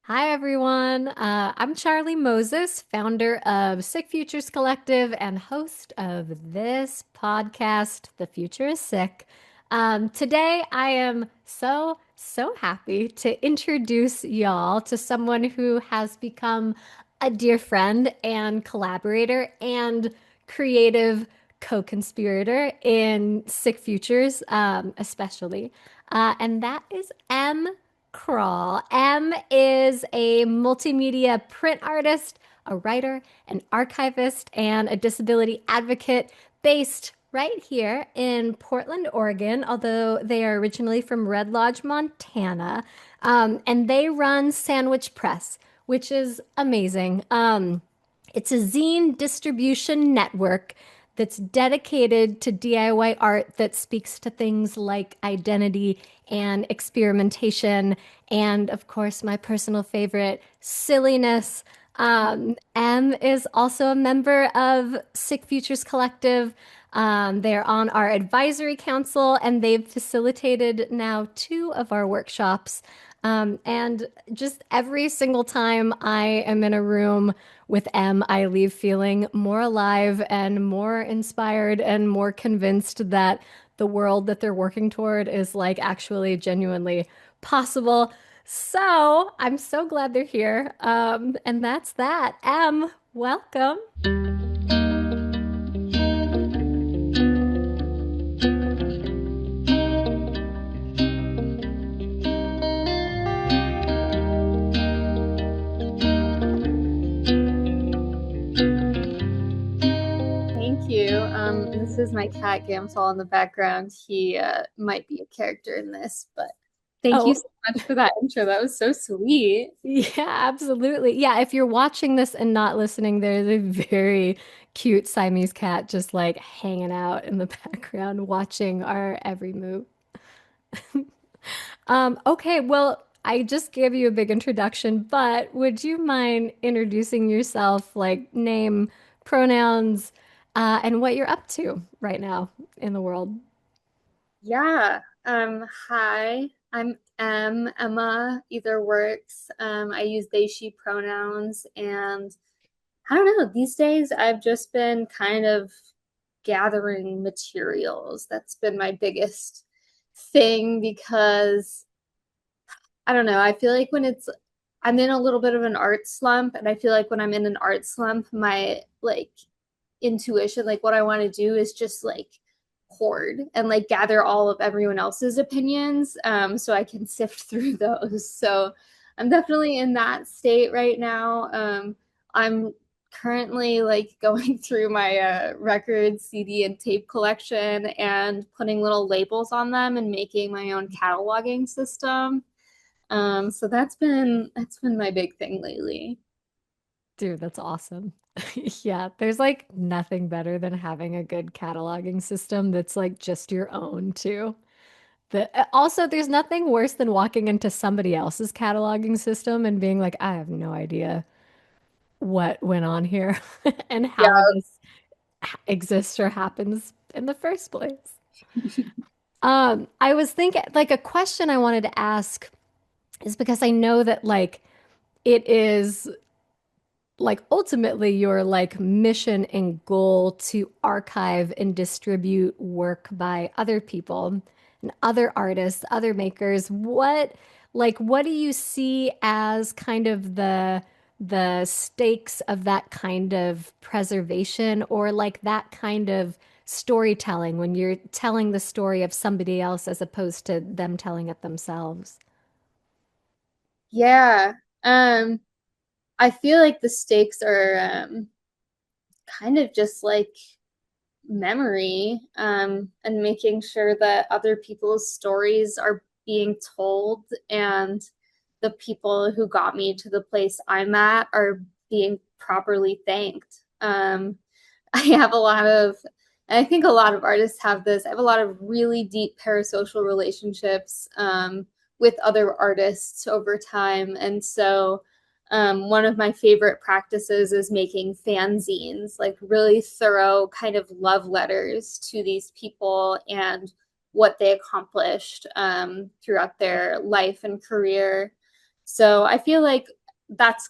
Hi, everyone. I'm Charlie Moses, founder of Sick Futures Collective and host of this podcast, The Future is Sick. Today, I am so happy to introduce y'all to someone who has become a dear friend and collaborator and creative co-conspirator in Sick Futures, especially. And that is Krall. Em is a multimedia print artist, a writer, an archivist, and a disability advocate based right here in Portland, Oregon, although they are originally from Red Lodge, Montana. And they run Sandwich Press, which is amazing. It's a zine distribution network that's dedicated to DIY art that speaks to things like identity and experimentation, and of course, my personal favorite, silliness. Em is also a member of Sick Futures Collective. They're on our advisory council and they've facilitated now two of our workshops. And just every single time I am in a room with Em, I leave feeling more alive and more inspired and more convinced that the world that they're working toward is like actually genuinely possible. So I'm so glad they're here. And that's that. Em, welcome. Thank you. This is my cat Gamsol in the background. He might be a character in this, but thank you Oh, so much for that intro. That was so sweet. yeah, absolutely. Yeah, if you're watching this and not listening, there's a very cute Siamese cat just like hanging out in the background, watching our every move. Okay, well, I just gave you a big introduction, but would you mind introducing yourself, like name, pronouns, and what you're up to right now in the world? Yeah. Hi, I'm Emma, either works. I use they, she pronouns, and I don't know, these days I've just been kind of gathering materials. That's been my biggest thing because I don't know. I feel like I'm in a little bit of an art slump, and I feel like when I'm in an art slump, my like intuition, like what I want to do is just like hoard and like gather all of everyone else's opinions, so I can sift through those. So I'm definitely in that state right now. I'm currently like going through my record, CD, and tape collection and putting little labels on them and making my own cataloging system. So that's been my big thing lately. Dude, that's awesome. Yeah, there's like nothing better than having a good cataloging system that's like just your own too. Also, there's nothing worse than walking into somebody else's cataloging system and being like, I have no idea what went on here and how Yeah. this exists or happens in the first place. I was thinking like a question I wanted to ask is because I know that like it is like ultimately your like mission and goal to archive and distribute work by other people and other artists, other makers. What do you see as kind of the stakes of that kind of preservation or like that kind of storytelling when you're telling the story of somebody else as opposed to them telling it themselves? Yeah. Um, I feel like the stakes are kind of just like memory, and making sure that other people's stories are being told and the people who got me to the place I'm at are being properly thanked. I have a lot of, and I think a lot of artists have this. I have a lot of really deep parasocial relationships with other artists over time. And so one of my favorite practices is making fanzines, like really thorough kind of love letters to these people and what they accomplished throughout their life and career. So I feel like that's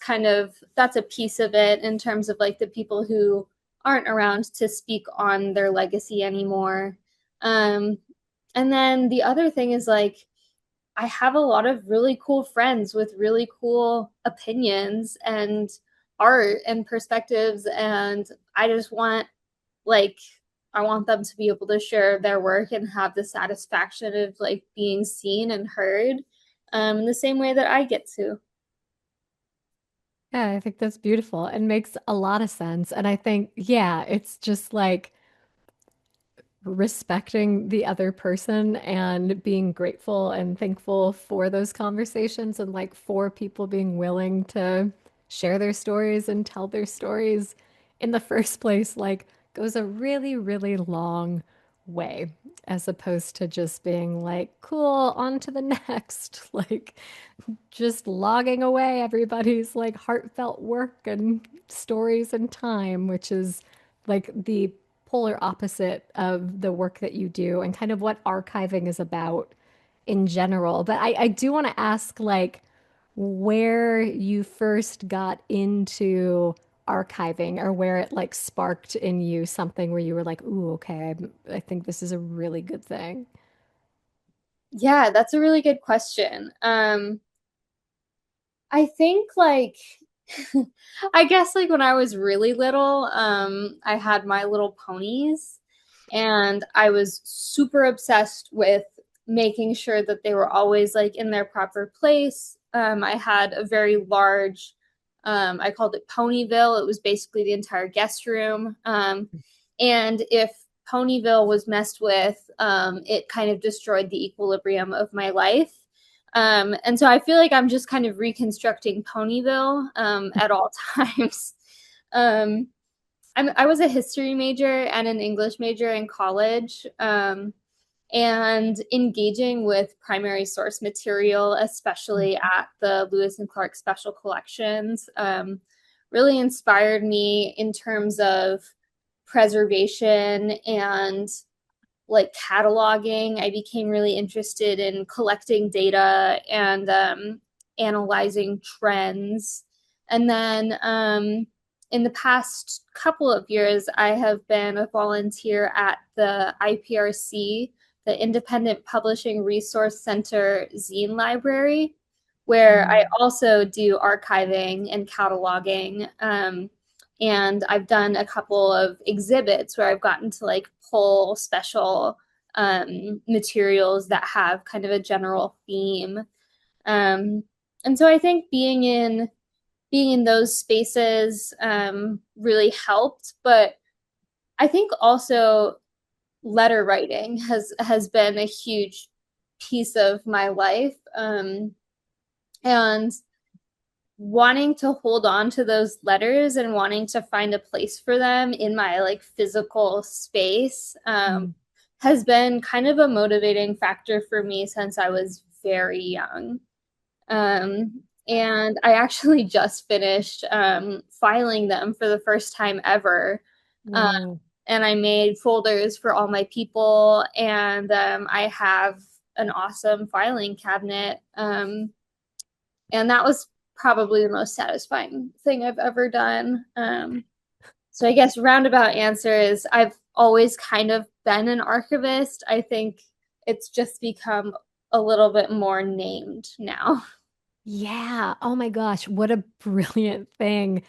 a piece of it in terms of like the people who aren't around to speak on their legacy anymore. Um, and then the other thing is like I have a lot of really cool friends with really cool opinions and art and perspectives, and I just want like I want them to be able to share their work and have the satisfaction of like being seen and heard in the same way that I get to. Yeah, I think that's beautiful and makes a lot of sense. And I think, yeah, it's just like respecting the other person and being grateful and thankful for those conversations and like for people being willing to share their stories and tell their stories in the first place, like goes a really, really long way as opposed to just being like, cool, on to the next. Like, just logging away everybody's like heartfelt work and stories and time, which is like the polar opposite of the work that you do and kind of what archiving is about in general. But I do want to ask like where you first got into archiving or where it like sparked in you something where you were like, ooh, okay, I think this is a really good thing. Yeah, that's a really good question. I think like I guess like when I was really little, I had My Little Ponies and I was super obsessed with making sure that they were always like in their proper place. I had a very large, I called it Ponyville. It was basically the entire guest room. And if Ponyville was messed with, it kind of destroyed the equilibrium of my life. And so I feel like I'm just kind of reconstructing Ponyville at all times. Um, I was a history major and an English major in college, and engaging with primary source material, especially at the Lewis and Clark Special Collections, really inspired me in terms of preservation and like cataloging. I became really interested in collecting data and analyzing trends. And then in the past couple of years, I have been a volunteer at the IPRC, the Independent Publishing Resource Center Zine Library, where I Mm. also do archiving and cataloging. And I've done a couple of exhibits where I've gotten to like pull special materials that have kind of a general theme. Um, and so I think being in those spaces really helped, but I think also letter writing has been a huge piece of my life, and wanting to hold on to those letters and wanting to find a place for them in my like physical space Mm. has been kind of a motivating factor for me since I was very young. And I actually just finished filing them for the first time ever. Um, Whoa. and I made folders for all my people, and I have an awesome filing cabinet. And that was probably the most satisfying thing I've ever done. So I guess roundabout answer is I've always kind of been an archivist. I think it's just become a little bit more named now. Yeah. Oh my gosh. What a brilliant thing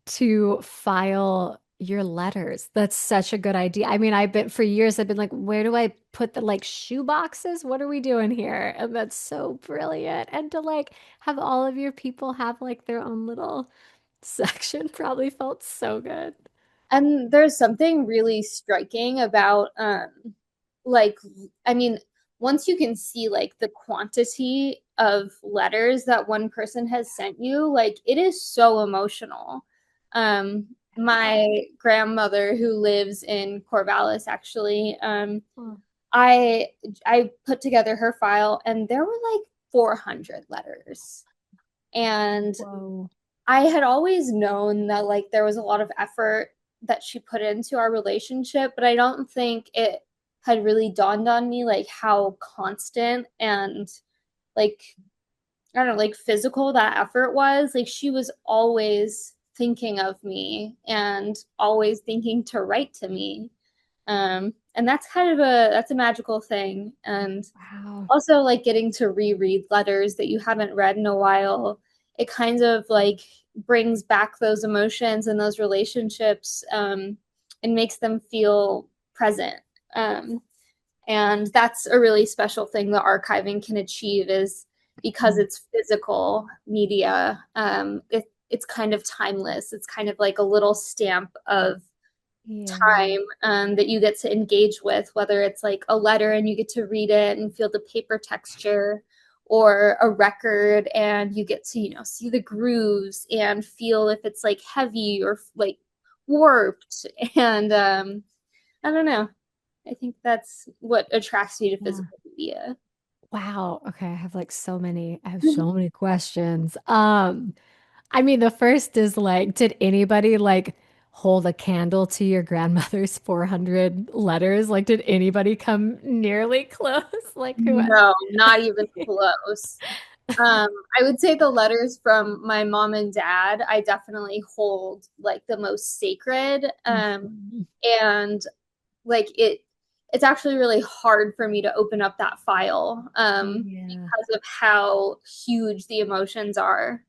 to file your letters. That's such a good idea. I mean, I've been for years, I've been like, where do I put the like shoe boxes? What are we doing here? And that's so brilliant. And to like have all of your people have like their own little section probably felt so good. And there's something really striking about like I mean, once you can see like the quantity of letters that one person has sent you, like it is so emotional. My grandmother who lives in Corvallis actually, Oh, I I put together her file and there were like 400 letters. And whoa. I had always known that like there was a lot of effort that she put into our relationship, but I don't think it had really dawned on me like how constant and like I don't know, like physical that effort was. Like she was always thinking of me and always thinking to write to me. And that's kind of a magical thing. And Wow. also like getting to reread letters that you haven't read in a while, it kind of like brings back those emotions and those relationships, and makes them feel present. Um, and that's a really special thing that archiving can achieve is because Mm. it's physical media. It's kind of timeless. It's kind of like a little stamp of Yeah. time, that you get to engage with, whether it's like a letter and you get to read it and feel the paper texture, or a record and you get to, see the grooves and feel if it's like heavy or like warped. And I don't know. I think that's what attracts me to Yeah. physical media. Wow. Okay. I have so many questions. I mean, the first is like, did anybody like hold a candle to your grandmother's 400 letters? Like, did anybody come nearly close? Like, who? No, not even close. Um, I would say the letters from my mom and dad, I definitely hold like the most sacred. Mhm. And like it's actually really hard for me to open up that file, Yeah. because of how huge the emotions are,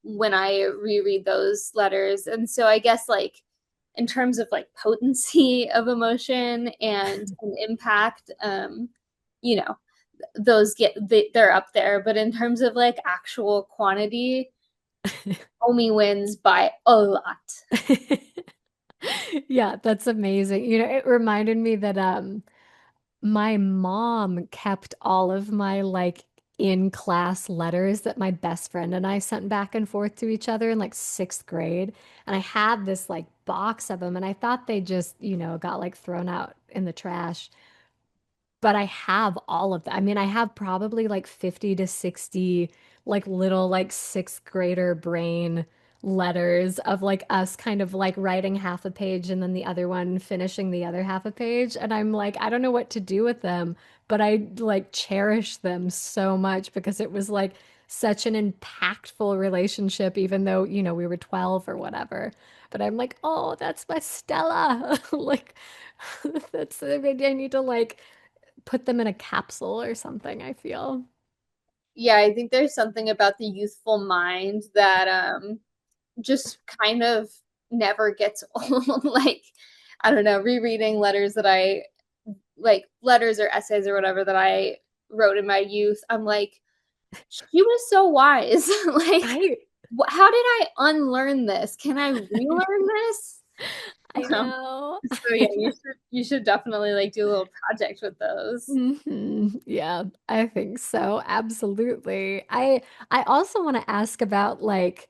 when I reread those letters. And so I guess like in terms of like potency of emotion and an impact, you know, they're up there. But in terms of like actual quantity, Omi wins by a lot. Yeah, that's amazing. You know, it reminded me that my mom kept all of my like in class letters that my best friend and I sent back and forth to each other in like sixth grade. And I had this like box of them and I thought they just, got like thrown out in the trash. But I have all of that. I mean, I have probably like 50 to 60 like little like sixth grader brain letters of like us kind of like writing half a page and then the other one finishing the other half a page. And I'm like, I don't know what to do with them, but I like cherish them so much because it was like such an impactful relationship, even though, we were 12 or whatever. But I'm like, oh, that's my Stella. Like, I need to like put them in a capsule or something, I feel. Yeah, I think there's something about the youthful mind that just kind of never gets old. Like, I don't know, rereading letters that I like, letters or essays or whatever that I wrote in my youth. I'm like, she was so wise. Like, Right. how did I unlearn this? Can I relearn this? I know. So yeah, you should definitely like do a little project with those. Yeah, I think so. Absolutely. I also want to ask about like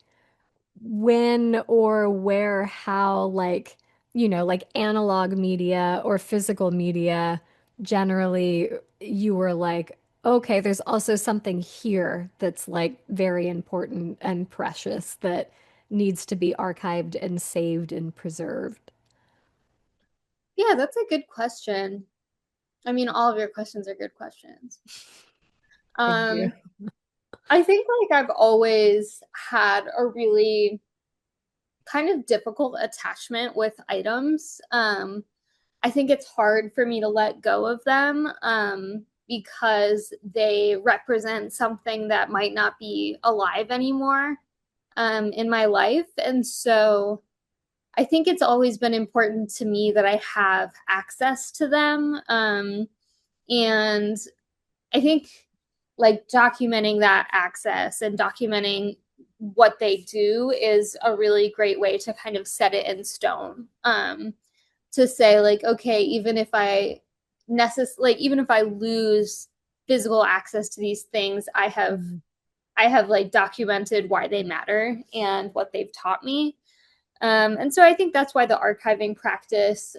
when or where, how, like, like analog media or physical media, generally, you were like, okay, there's also something here that's like very important and precious that needs to be archived and saved and preserved. Yeah, that's a good question. I mean, all of your questions are good questions. Thank you. Um, I think like I've always had a really kind of difficult attachment with items. I think it's hard for me to let go of them, because they represent something that might not be alive anymore, in my life. And so I think it's always been important to me that I have access to them. And I think like documenting that access and documenting what they do is a really great way to kind of set it in stone. To say like, okay, even if I lose physical access to these things, Mm. I have like documented why they matter and what they've taught me. And so I think that's why the archiving practice,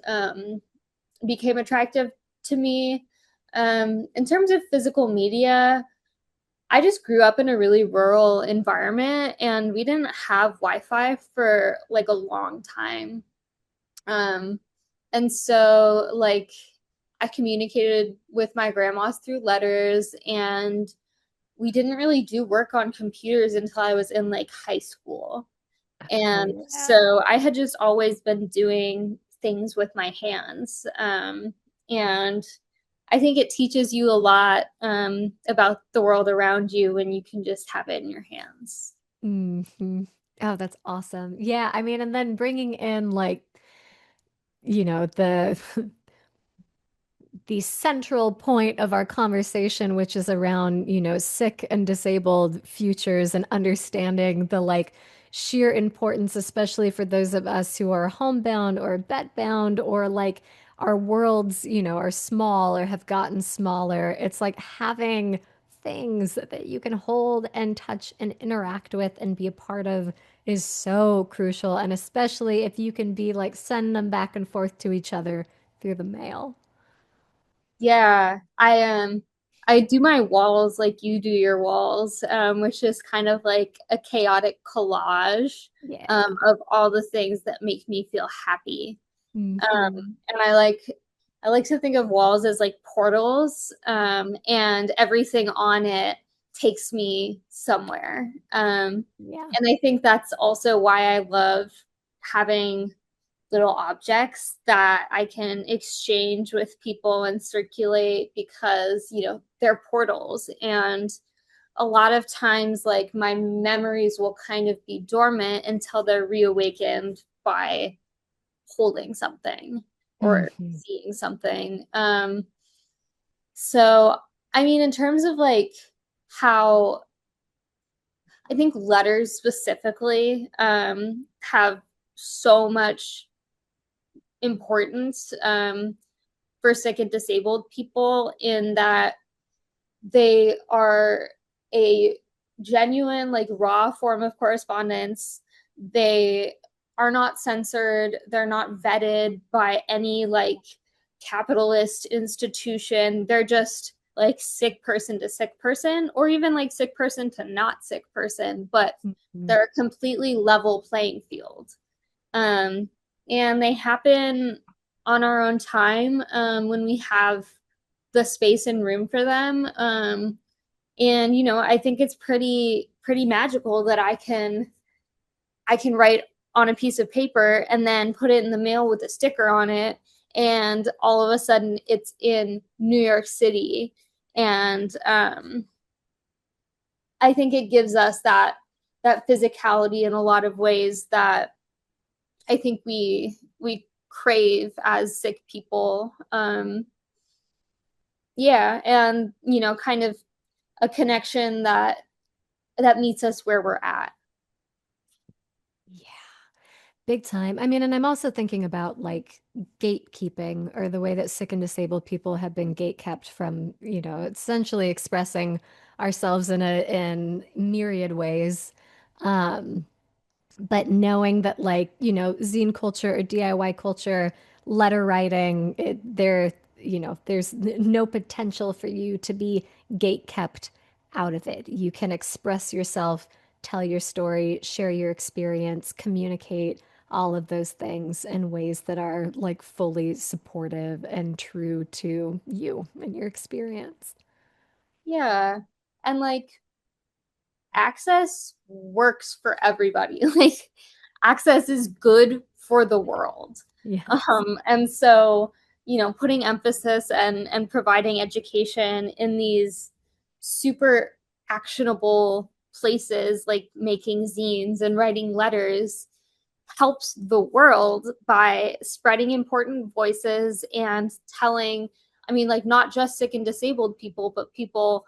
became attractive to me. In terms of physical media, I just grew up in a really rural environment and we didn't have Wi-Fi for like a long time. Um, and so like I communicated with my grandmas through letters, and we didn't really do work on computers until I was in like high school. And Oh, yeah. so I had just always been doing things with my hands. And I think it teaches you a lot about the world around you when you can just have it in your hands. Hmm. Oh, that's awesome. Yeah, I mean, and then bringing in like, the the central point of our conversation, which is around, sick and disabled futures and understanding the like sheer importance, especially for those of us who are homebound or bedbound or like our worlds, are small or have gotten smaller. It's like having things that you can hold and touch and interact with and be a part of is so crucial. And especially if you can be like send them back and forth to each other through the mail. Yeah, I do my walls like you do your walls, which is kind of like a chaotic collage Yeah. of all the things that make me feel happy. Hmm. And I like to think of walls as like portals, and everything on it takes me somewhere. Yeah. And I think that's also why I love having little objects that I can exchange with people and circulate because, they're portals. And a lot of times, like my memories will kind of be dormant until they're reawakened by holding something or Hmm. seeing something. So, I mean, in terms of like how I think letters specifically have so much importance for sick and disabled people in that they are a genuine, like raw form of correspondence. They are not censored, they're not vetted by any like capitalist institution. They're just like sick person to sick person, or even like sick person to not sick person, but Hmm. they're a completely level playing field. Um, and they happen on our own time when we have the space and room for them. And I think it's pretty magical that I can write on a piece of paper and then put it in the mail with a sticker on it, and all of a sudden it's in New York City. And I think it gives us that physicality in a lot of ways that I think we crave as sick people. Yeah, and kind of a connection that meets us where we're at. Yeah. Big time. I mean, and I'm also thinking about like gatekeeping or the way that sick and disabled people have been gatekept from, essentially expressing ourselves in myriad ways. Um, but knowing that like zine culture or DIY culture, letter writing, there's no potential for you to be gate kept out of it. You can express yourself, tell your story, share your experience, communicate all of those things in ways that are like fully supportive and true to you and your experience. Yeah. And like access works for everybody. Like access is good for the world. Yes. And so, putting emphasis and providing education in these super actionable places like making zines and writing letters helps the world by spreading important voices and telling, I mean, like not just sick and disabled people, but people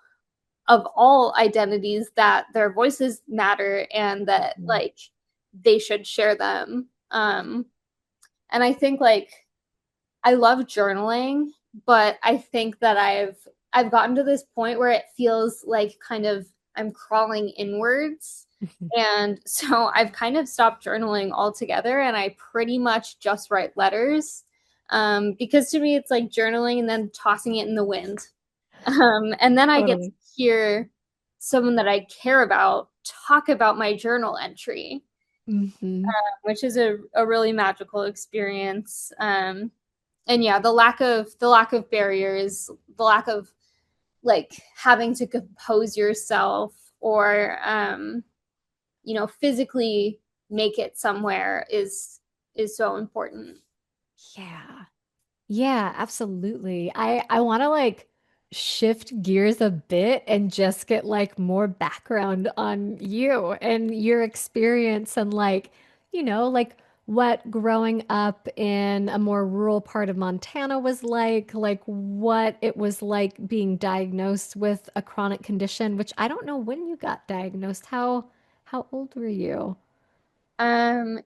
of all identities that their voices matter and that Mhm. like they should share them. And I think like I love journaling, but I think that I've gotten to this point where it feels like kind of I'm crawling inwards. And so I've kind of stopped journaling altogether and I pretty much just write letters. Because to me it's like journaling and then tossing it in the wind. And then I get to Totally. hear someone that I care about talk about my journal entry, Hmm. which is a really magical experience. And yeah, the lack of barriers, the lack of like having to compose yourself or physically make it somewhere is so important. Yeah. Yeah, absolutely. I want to like shift gears a bit and just get like more background on you and your experience and like what growing up in a more rural part of Montana was like what it was like being diagnosed with a chronic condition, which I don't know when you got diagnosed. How old were you?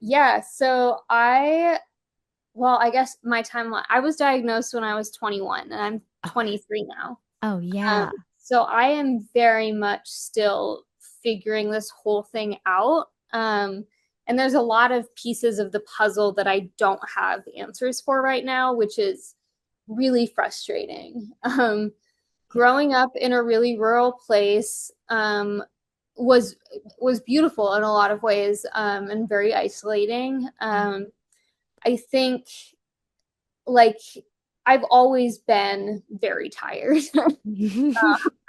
Yeah, so I guess my timeline, I was diagnosed when I was 21 and I'm Okay. 23 now. Oh Um, yeah. so I am very much still figuring this whole thing out. And there's a lot of pieces of the puzzle that I don't have answers for right now, which is really frustrating. Yeah. Growing up in a really rural place, was was beautiful in a lot of ways, and very isolating. I think like I've always been very tired.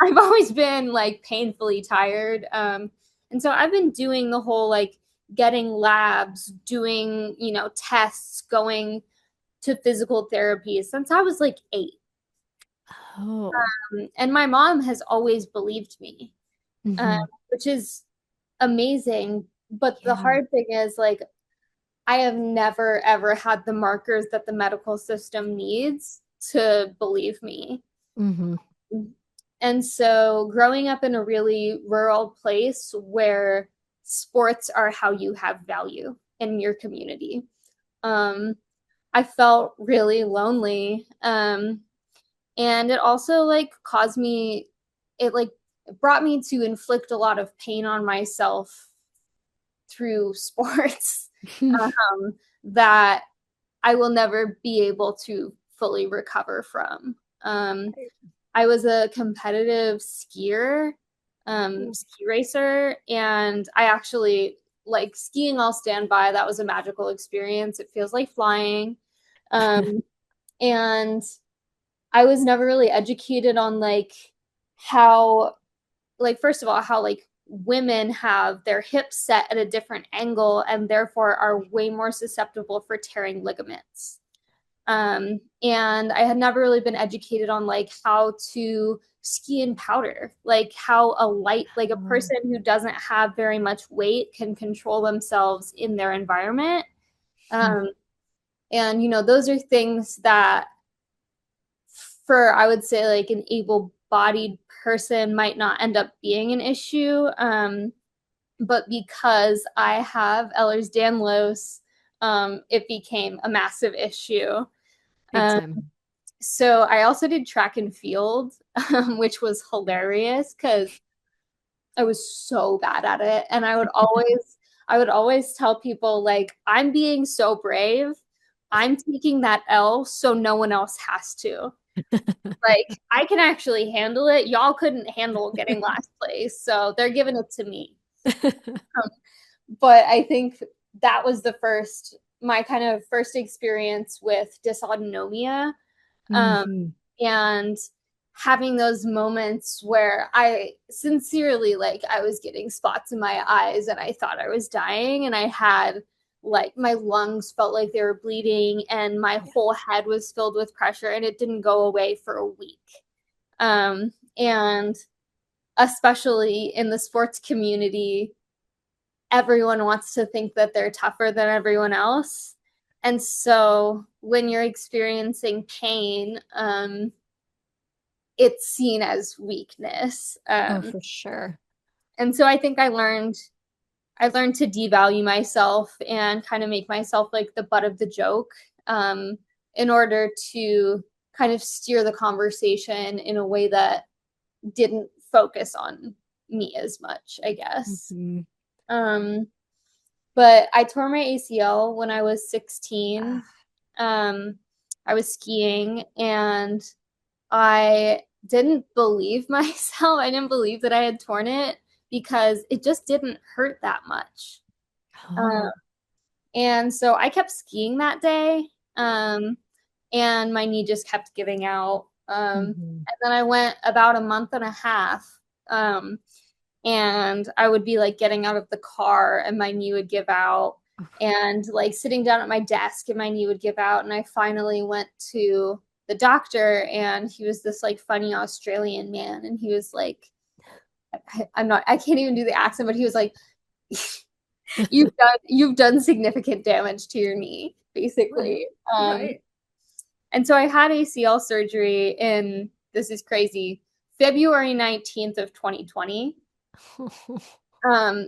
I've always been like painfully tired. And so I've been doing the whole like getting labs, doing, tests, going to physical therapy since I was like 8. Oh. And my mom has always believed me, uh, Hmm. which is amazing. But the Yeah. hard thing is, like, I have never, ever had the markers that the medical system needs to believe me. Hmm. And so, growing up in a really rural place where sports are how you have value in your community, um, I felt really lonely. And it also like caused me, it like brought me to inflict a lot of pain on myself through sports, that I will never be able to fully recover from. I was a competitive skier, ski racer, and I actually like skiing. I'll stand by. That was a magical experience. It feels like flying. Um, and I was never really educated on like how, like, first of all, how like women have their hips set at a different angle and therefore are way more susceptible for tearing ligaments. And I had never really been educated on like how to ski in powder, like how like a Oh. person who doesn't have very much weight can control themselves in their environment. Um, and those are things that for I would say like an able-bodied person might not end up being an issue. But because I have Ehlers-Danlos, it became a massive issue. Big Um, time. so I also did track and field, which was hilarious because I was so bad at it. And I would always tell people like, I'm being so brave. I'm taking that L so no one else has to. Like, I can actually handle it. Y'all couldn't handle getting last place, so they're giving it to me. Um, but I think that was my kind of first experience with dysautonomia, um, Hmm. and having those moments where I sincerely, like, I was getting spots in my eyes and I thought I was dying, and I had like my lungs felt like they were bleeding and my Yeah. whole head was filled with pressure and it didn't go away for a week. And especially in the sports community, everyone wants to think that they're tougher than everyone else. And so when you're experiencing pain, it's seen as weakness. Oh, for sure. And so I think I learned to devalue myself and kind of make myself like the butt of the joke, um, in order to kind of steer the conversation in a way that didn't focus on me as much, I guess. Hmm. Um, but I tore my ACL when I was 16. Um, I was skiing and I didn't believe myself. I didn't believe that I had torn it because it just didn't hurt that much. Uh, Oh. and so I kept skiing that day. And my knee just kept giving out. Mhm. And then I went about a month and a half. Um, and I would be like getting out of the car and my knee would give out, and like sitting down at my desk and my knee would give out. And I finally went to the doctor, and he was this like funny Australian man. And he was like, I can't even do the accent, but he was like, you've done significant damage to your knee, Right. basically. Right. And so I had ACL surgery in, this is crazy, February 19th of 2020.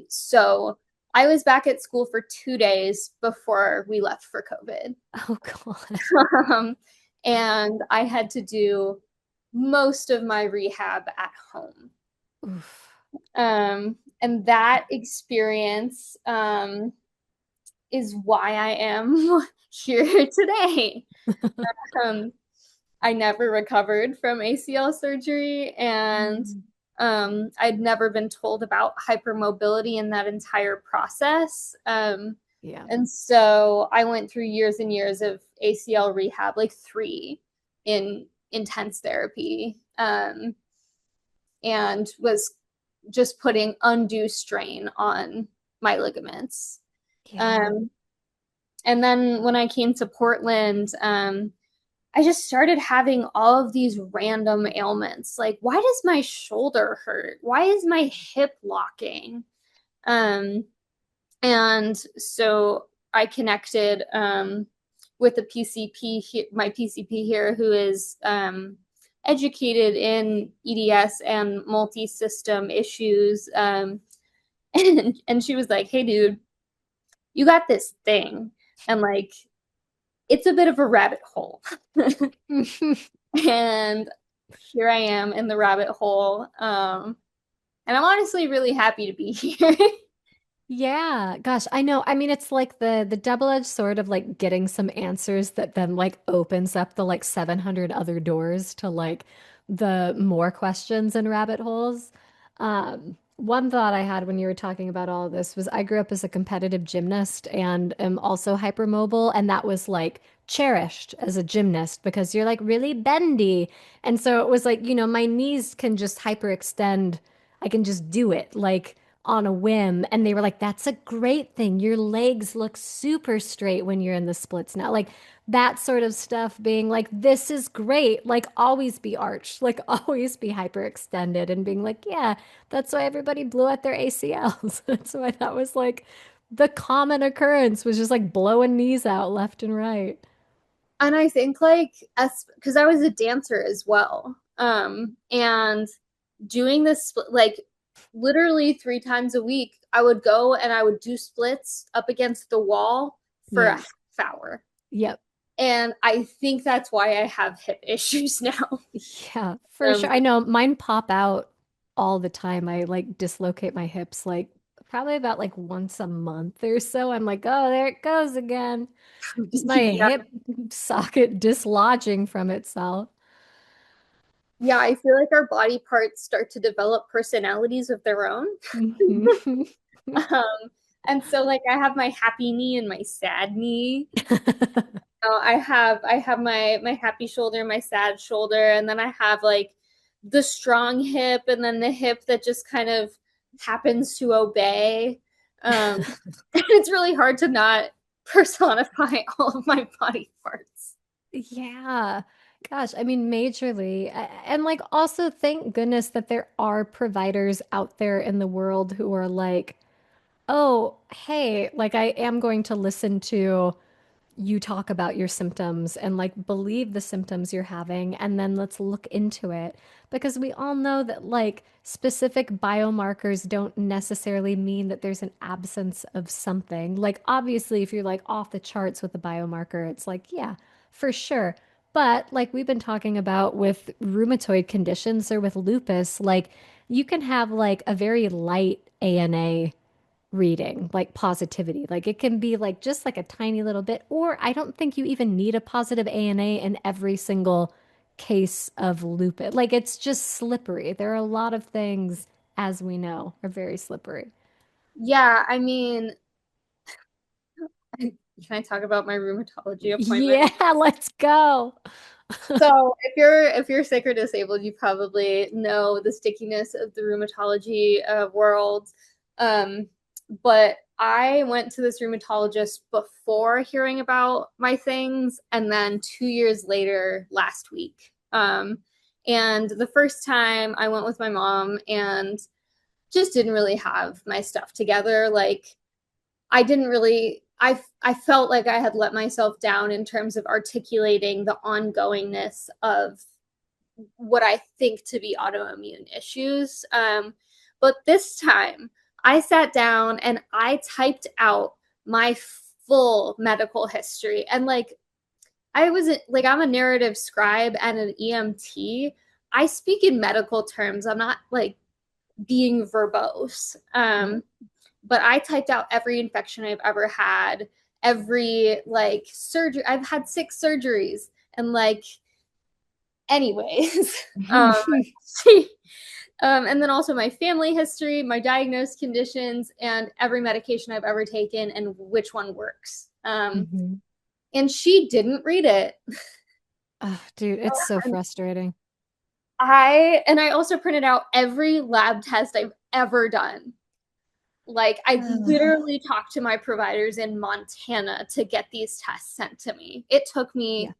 So I was back at school for 2 days before we left for COVID. Oh God. Um, and I had to do most of my rehab at home. Oof. And that experience is why I am here today. Um, I never recovered from ACL surgery, and Mm. I'd never been told about hypermobility in that entire process. Yeah. And so I went through years and years of ACL rehab, like three in intense therapy, and was just putting undue strain on my ligaments. Yeah. Um, and then when I came to Portland, I just started having all of these random ailments. Like, why does my shoulder hurt? Why is my hip locking? Um, and so I connected with a PCP, my PCP here, who is educated in EDS and multi-system issues. And she was like, "Hey, dude, you got this thing, and like, it's a bit of a rabbit hole." And here I am in the rabbit hole. And I'm honestly really happy to be here. Yeah, gosh, I know. I mean, it's like the double-edged sword of like getting some answers that then like opens up the like 700 other doors to like the more questions and rabbit holes. One thought I had when you were talking about all of this was I grew up as a competitive gymnast and am also hypermobile, and that was like cherished as a gymnast because you're like really bendy. And so it was like, my knees can just hyperextend. I can just do it. Like on a whim, and they were like, that's a great thing, your legs look super straight when you're in the splits now, like that sort of stuff, being like, this is great, like always be arched, like always be hyperextended, and being like, yeah, that's why everybody blew at their ACLs. That's why that was like the common occurrence, was just like blowing knees out left and right. And I think like as because I was a dancer as well. And doing this like literally 3 times a week, I would go and I would do splits up against the wall for a Yeah. half hour. Yep. And I think that's why I have hip issues now. Yeah, for sure. Um, I know mine pop out all the time. I like dislocate my hips like probably about like once a month or so. I'm like, oh, there it goes again. Just my yeah. hip socket dislodging from itself. Yeah, I feel like our body parts start to develop personalities of their own. Mhm. Um, and so like I have my happy knee and my sad knee. I have my happy shoulder, my sad shoulder, and then I have like the strong hip, and then the hip that just kind of happens to obey. It's really hard to not personify all of my body parts. Yeah. Gosh, I mean, majorly. And like, also, thank goodness that there are providers out there in the world who are like, oh, hey, like I am going to listen to you talk about your symptoms and like believe the symptoms you're having, and then let's look into it, because we all know that like specific biomarkers don't necessarily mean that there's an absence of something. Like obviously if you're like off the charts with a biomarker, it's like, yeah, for sure. But like we've been talking about with rheumatoid conditions or with lupus, like you can have like a very light ANA reading, like positivity. Like it can be like just like a tiny little bit, or I don't think you even need a positive ANA in every single case of lupus. Like it's just slippery. There are a lot of things, as we know, are very slippery. Yeah, I mean, can I talk about my rheumatology appointment? Yeah, let's go. So if you're sick or disabled, you probably know the stickiness of the rheumatology world. Um, but I went to this rheumatologist before hearing about my things, and then 2 years later, last week. And the first time I went with my mom and just didn't really have my stuff together. Like I didn't really I felt like I had let myself down in terms of articulating the ongoingness of what I think to be autoimmune issues. But this time I sat down and I typed out my full medical history. And like I was like I'm a narrative scribe and an EMT. I speak in medical terms. I'm not like being verbose. Right. But I typed out every infection I've ever had, every like surgery. I've had 6 surgeries, and like, anyways, um, she, and then also my family history, my diagnosed conditions, and every medication I've ever taken, and which one works. Mhm. And she didn't read it. Oh, dude, it's so And frustrating. I also printed out every lab test I've ever done. Like I Ugh. literally talked to my providers in Montana to get these tests sent to me. It took Yeah. me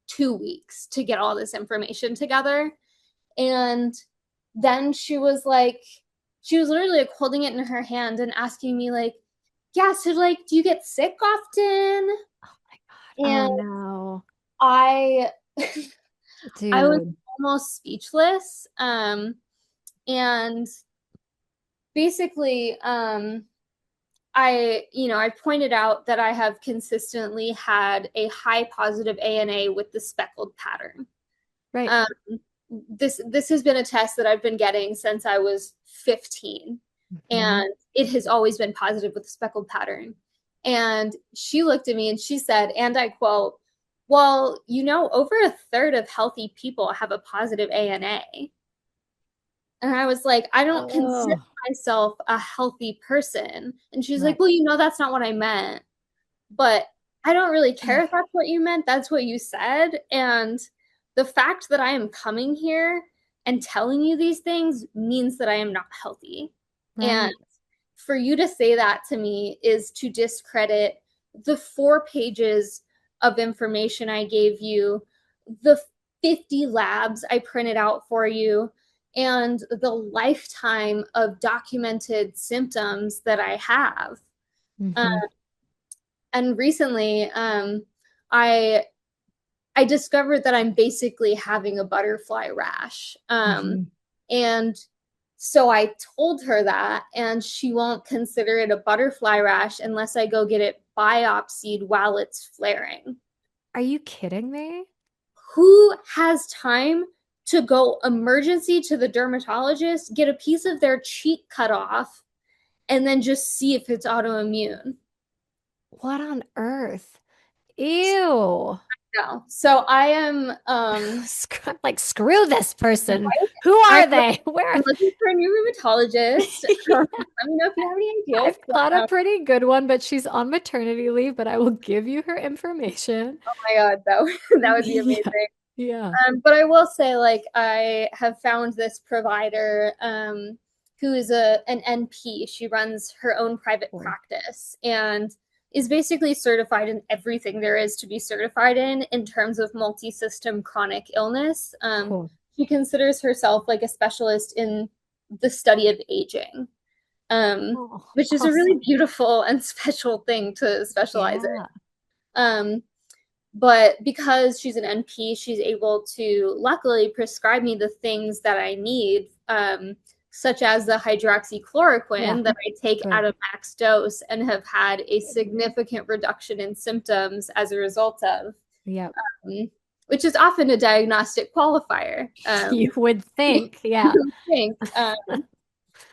2 weeks to get all this information together. And then she was literally like holding it in her hand and asking me like, yeah, so like, do you get sick often? Oh my God. Oh And no. I I was Dude. almost speechless. And basically, I pointed out that I have consistently had a high positive ANA with the speckled pattern. Right. Um, this has been a test that I've been getting since I was 15, Mhm. and it has always been positive with the speckled pattern. And she looked at me and she said, and I quote, "Well, over a third of healthy people have a positive ANA." And I was like, I don't consider Oh, myself a healthy person. And she's like, right. well, that's not what I meant. But I don't really care Ugh. if that's what you meant. That's what you said. And the fact that I am coming here and telling you these things means that I am not healthy. And Right. for you to say that to me is to discredit the 4 pages of information I gave you, the 50 labs I printed out for you, and the lifetime of documented symptoms that I have. Uh, Hmm. and recently, I I discovered that I'm basically having a butterfly rash. Hmm. And so I told her that, and she won't consider it a butterfly rash unless I go get it biopsied while it's flaring. Are you kidding me? Who has time to go emergency to the dermatologist, get a piece of their cheek cut off, and then just see if it's autoimmune? What on earth? Ew. No. So I am Like, screw this person. right? Who I'm are they? Where? I'm looking for a new rheumatologist. Let me know if you have any ideas. I've But, got a pretty good one, but she's on maternity leave, but I will give you her information. oh my God, that would be Yeah. amazing. Yeah. But I will say, like, I have found this provider who is an NP. She runs her own private Cool. practice and is basically certified in everything there is to be certified in terms of multi-system chronic illness. Cool. She considers herself like a specialist in the study of aging, Oh, which is a really awesome. beautiful and special thing to specialize in. Yeah. Um, but because she's an NP, she's able to luckily prescribe me the things that I need, such as the Yeah. hydroxychloroquine that I take Good. at a max dose and have had a significant reduction in symptoms as a result of, Yep. um, which is often a diagnostic qualifier. You would think. Yeah. I think.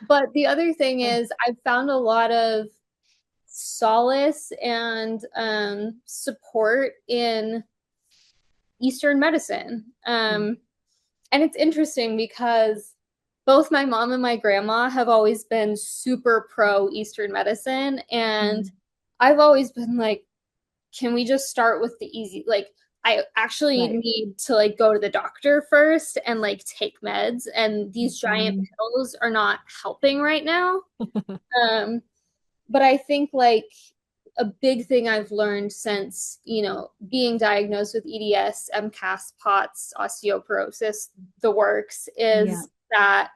But the other thing is, I've found a lot of solace and support in Eastern medicine. Yeah. And it's interesting because both my mom and my grandma have always been super pro Eastern medicine. And Mm. I've always been like, can we just start with the easy? Like, I actually Right. need to like go to the doctor first and like take meds, and these giant Mhm. pills are not helping right now. Um, but I think like a big thing I've learned since, being diagnosed with EDS, MCAS, POTS, osteoporosis, the works, Yeah. is that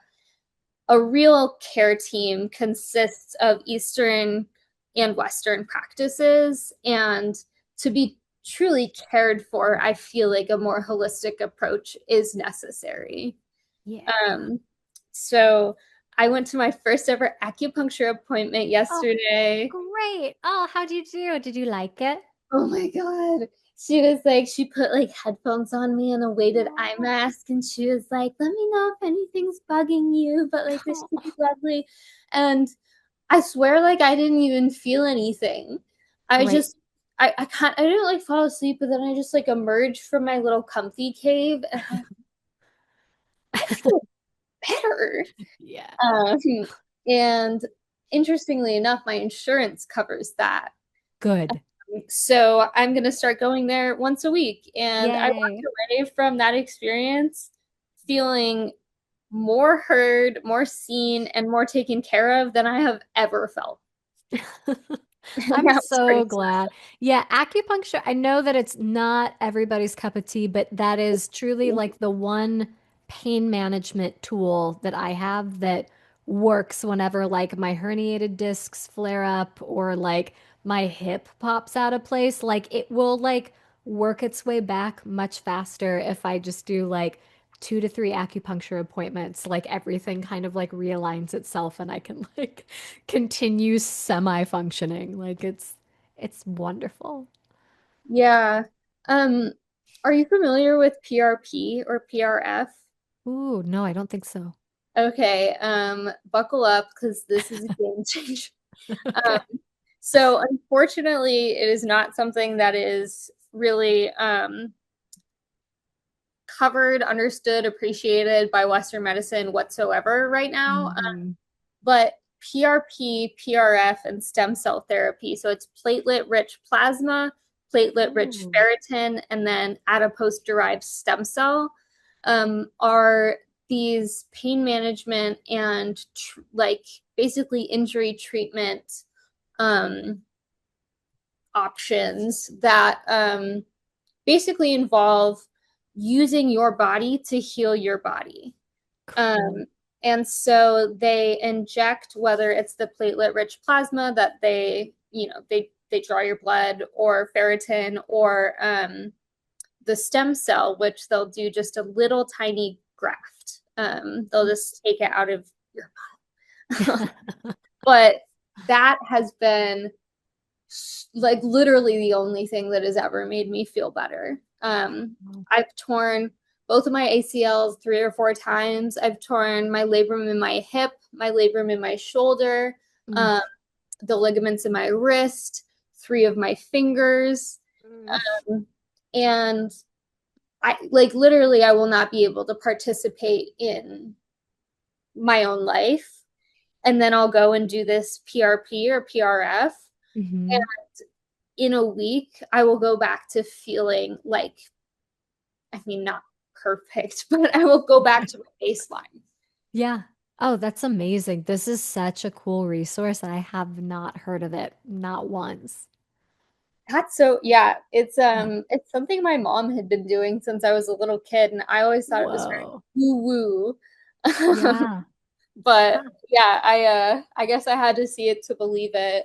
a real care team consists of Eastern and Western practices. And to be truly cared for, I feel like a more holistic approach is necessary. Yeah. Um, so I went to my first ever acupuncture appointment Oh, yesterday. great. Oh, how'd you do? Did you like it? Oh my God. She was like, she put like headphones on me and a weighted eye Oh, mask, and she was like, let me know if anything's bugging you, but like this should be lovely. And I swear, like I didn't even feel anything. I great. just I didn't like fall asleep, but then I just like emerged from my little comfy cave and I feel better. Yeah. Um, and interestingly enough, my insurance covers that. Good. So I'm going to start going there once a week. And I walked Yay. away from that experience feeling more heard, more seen, and more taken care of than I have ever felt. And I'm that was so pretty glad. special. Yeah, acupuncture, I know that it's not everybody's cup of tea, but that is truly like the one pain management tool that I have that works whenever like my herniated discs flare up or like my hip pops out of place. Like it will like work its way back much faster if I just do like 2 to 3 acupuncture appointments. Like everything kind of like realigns itself and I can like continue semi-functioning. Like it's wonderful. Yeah. Um, are you familiar with PRP or PRF? Ooh, no, I don't think so. Okay, buckle up because this is a game changer. Um, Okay. so unfortunately, it is not something that is really covered, understood, appreciated by Western medicine whatsoever right now. Hmm. But PRP, PRF, and stem cell therapy. So it's platelet rich plasma, platelet rich Ooh. ferritin, and then adipose derived stem cell are these pain management and like basically injury treatment um, options that basically involve using your body to heal your body. Cool. Um, and so they inject, whether it's the platelet rich plasma that they draw your blood, or ferritin, or the stem cell, which they'll do just a little tiny graft. They'll just take it out of your body. But that has been like literally the only thing that has ever made me feel better. I've torn both of my ACLs 3 or 4 times. I've torn my labrum in my hip, my labrum in my shoulder, Mm. um, the ligaments in my wrist, 3 of my fingers. Mm. Um, and I like literally, I will not be able to participate in my own life. And then I'll go and do this PRP or PRF. And Hmm. in a week, I will go back to feeling like, I mean, not perfect, but I will go back to my baseline. Yeah. Oh, that's amazing. This is such a cool resource, and I have not heard of it, not once. That's so, yeah, Yeah. it's something my mom had been doing since I was a little kid, and I always thought it was very Whoa. woo woo. Yeah. But Huh. yeah, I guess I had to see it to believe it.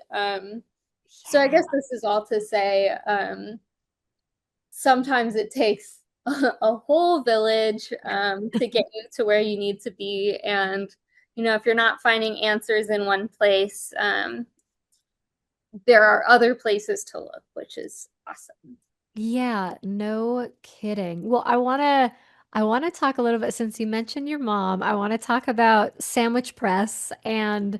So I Yeah. guess this is all to say, sometimes it takes a whole village to get you to where you need to be. And, if you're not finding answers in one place, there are other places to look, which is awesome. Yeah, no kidding. Well, I want to talk a little bit since you mentioned your mom. I want to talk about sandwich press and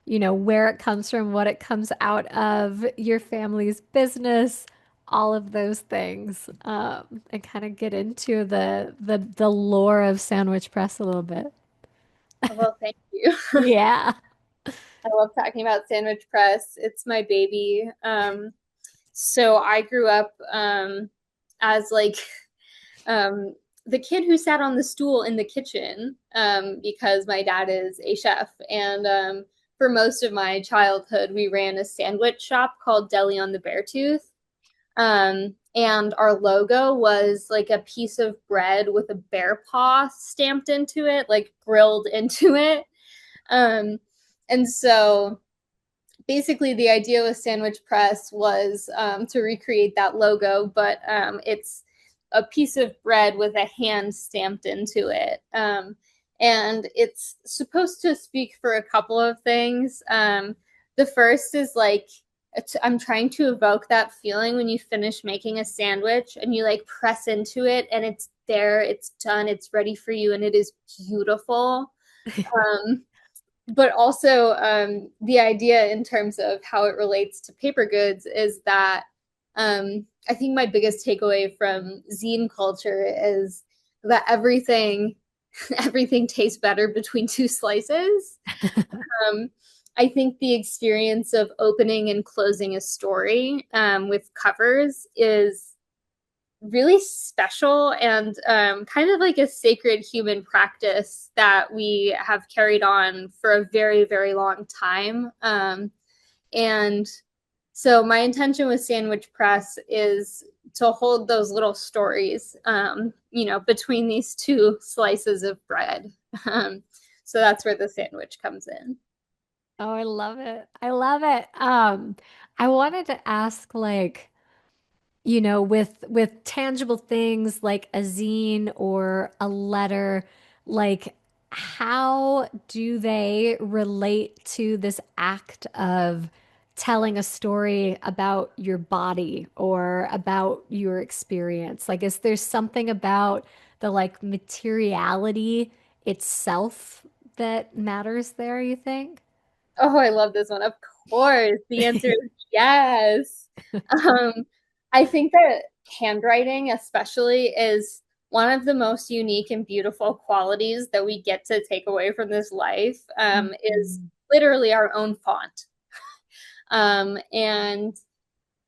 where it comes from, what it comes out of, your family's business, all of those things. And kind of get into the lore of sandwich press a little bit. Well, thank you. Yeah. I love talking about Sandwich Press. It's my baby. So I grew up as like um, the kid who sat on the stool in the kitchen because my dad is a chef. And for most of my childhood, we ran a sandwich shop called Deli on the Beartooth. And our logo was like a piece of bread with a bear paw stamped into it, like grilled into it. Um, and so basically the idea with Sandwich Press was to recreate that logo, but it's a piece of bread with a hand stamped into it. And it's supposed to speak for a couple of things. The first is like, I'm trying to evoke that feeling when you finish making a sandwich and you like press into it and it's there, it's done, it's ready for you, and it is beautiful. Um, but also the idea in terms of how it relates to paper goods is that I think my biggest takeaway from zine culture is that everything tastes better between two slices. Um, I think the experience of opening and closing a story with covers is really special and kind of like a sacred human practice that we have carried on for a very, very long time. And so my intention with Sandwich Press is to hold those little stories, between these two slices of bread. So that's where the sandwich comes in. Oh, I love it. I love it. I wanted to ask, like, with tangible things like a zine or a letter, like how do they relate to this act of telling a story about your body or about your experience? Like, is there something about the like materiality itself that matters there, you think? Oh, I love this one. Of course. The answer is yes. Um, I think that handwriting, especially, is one of the most unique and beautiful qualities that we get to take away from this life, is Mhm. literally our own font. And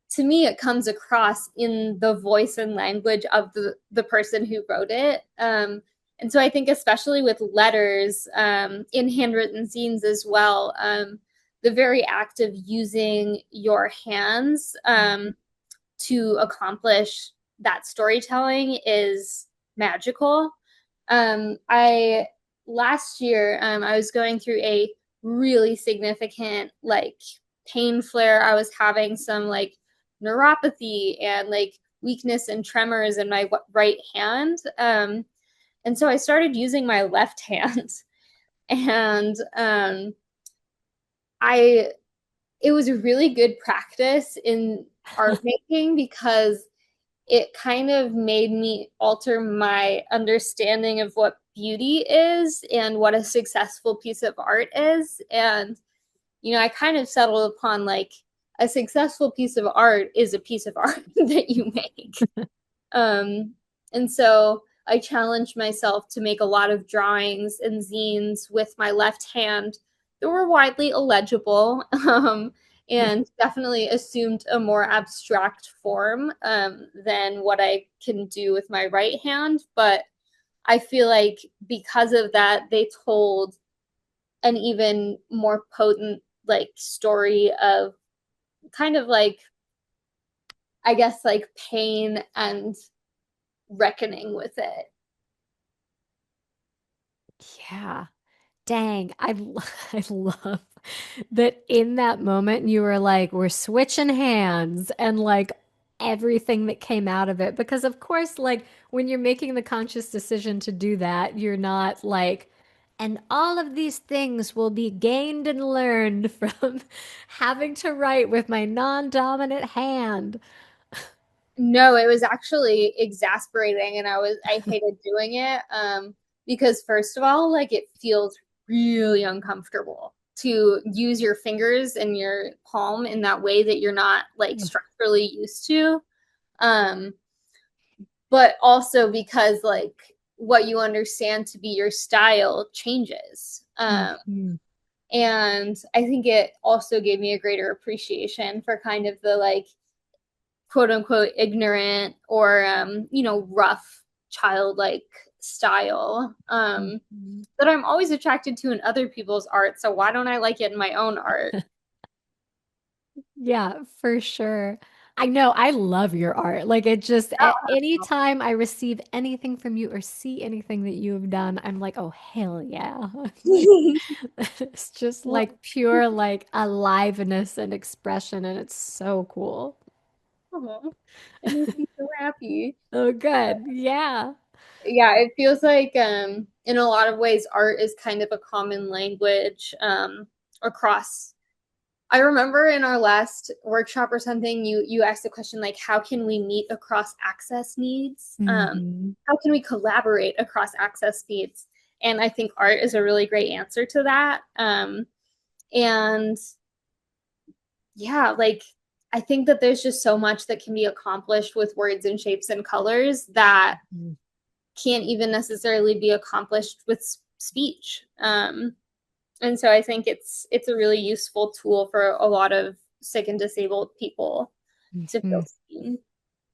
to me, it comes across in the voice and language of the person who wrote it. And so I think, especially with letters, in handwritten zines as well, the very act of using your hands to accomplish that storytelling is magical. I last year I was going through a really significant like pain flare. I was having some like neuropathy and like weakness and tremors in my right hand. And so I started using my left hand, and I it was a really good practice in art making because it kind of made me alter my understanding of what beauty is and what a successful piece of art is. And, I kind of settled upon like a successful piece of art is a piece of art that you make. Um, and so I challenged myself to make a lot of drawings and zines with my left hand that were widely illegible, and definitely assumed a more abstract form than what I can do with my right hand. But I feel like because of that, they told an even more potent like story of kind of like, I guess, like pain and reckoning with it. Yeah. Dang, I love that in that moment you were like, we're switching hands and like everything that came out of it. Because of course, like when you're making the conscious decision to do that, you're not like, and all of these things will be gained and learned from having to write with my non-dominant hand. No, it was actually exasperating, and I hated doing it because first of all, like it feels really uncomfortable to use your fingers and your palm in that way that you're not like structurally used to. Um, but also because like what you understand to be your style changes. Mhm. And I think it also gave me a greater appreciation for kind of the like quote unquote ignorant or rough childlike style Mhm. that I'm always attracted to in other people's art. So why don't I like it in my own art? Yeah, for sure. I know I love your art. Like it just anytime I receive anything from you or see anything that you have done, I'm like, oh hell yeah. Like it's just Well, like pure like aliveness and expression and it's so cool. aw, it makes me so happy. Oh good. Yeah. Yeah, it feels like in a lot of ways art is kind of a common language across. I remember in our last workshop or something, you asked the question like, how can we meet across access needs? Hmm. How can we collaborate across access needs? And I think art is a really great answer to that. And yeah, like I think that there's just so much that can be accomplished with words and shapes and colors that can't even necessarily be accomplished with speech. And so I think it's a really useful tool for a lot of sick and disabled people to feel Hmm. seen.